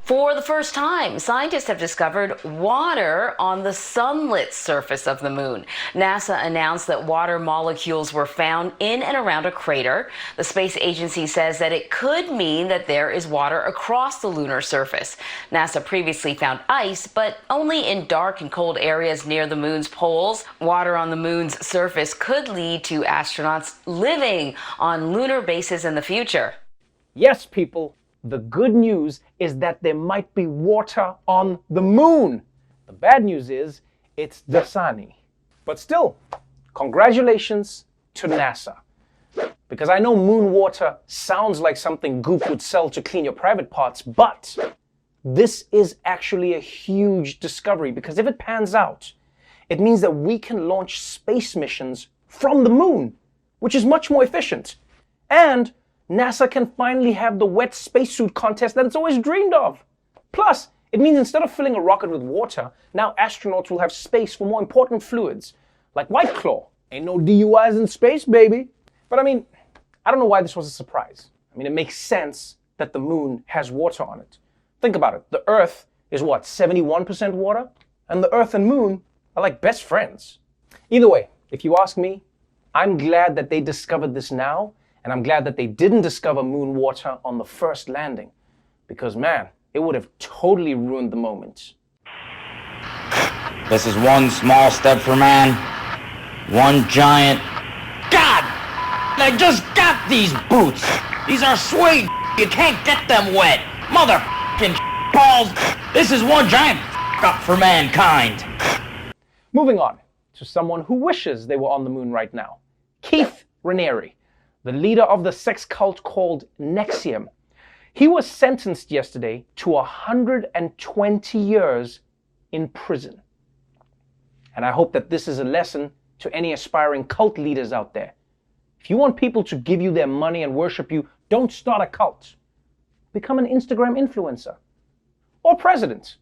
For the first time, scientists have discovered water on the sunlit surface of the moon. NASA announced that water molecules were found in and around a crater. The space agency says that it could mean that there is water across the lunar surface. NASA previously found ice, but only in dark and cold areas near the moon's poles. Water on the moon's surface could lead to astronauts living on lunar bases in the future. Yes, people. The good news is that there might be water on the moon. The bad news is it's Dasani. But still, congratulations to NASA. Because I know moon water sounds like something Goop would sell to clean your private parts, but this is actually a huge discovery, because if it pans out, it means that we can launch space missions from the moon, which is much more efficient. And NASA can finally have the wet spacesuit contest that it's always dreamed of. Plus, it means instead of filling a rocket with water, now astronauts will have space for more important fluids, like White Claw. Ain't no DUIs in space, baby. But I mean, I don't know why this was a surprise. I mean, it makes sense that the moon has water on it. Think about it. The Earth is what, 71% water? And the Earth and moon are like best friends. Either way, if you ask me, I'm glad that they discovered this now. And I'm glad that they didn't discover moon water on the first landing, because man, it would have totally ruined the moment. This is one small step for man, one giant... God! I just got these boots! These are suede. You can't get them wet. Mother***ing balls! This is one giant up for mankind. Moving on to someone who wishes they were on the moon right now. Keith Raniere, the leader of the sex cult called NXIVM. He was sentenced yesterday to 120 years in prison. And I hope that this is a lesson to any aspiring cult leaders out there. If you want people to give you their money and worship you, don't start a cult. Become an Instagram influencer. Or president.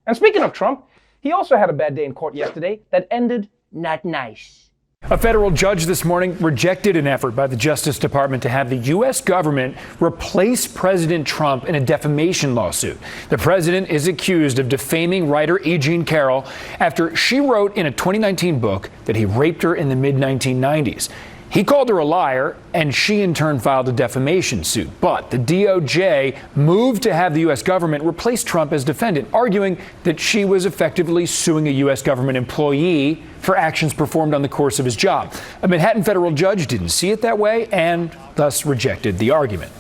And speaking of Trump, he also had a bad day in court yesterday that ended not nice. A federal judge this morning rejected an effort by the Justice Department to have the U.S. government replace President Trump in a defamation lawsuit. The president is accused of defaming writer E. Jean Carroll after she wrote in a 2019 book that he raped her in the mid-1990s. He called her a liar, and she in turn filed a defamation suit. But the DOJ moved to have the U.S. government replace Trump as defendant, arguing that she was effectively suing a U.S. government employee for actions performed on the course of his job. A Manhattan federal judge didn't see it that way and thus rejected the argument.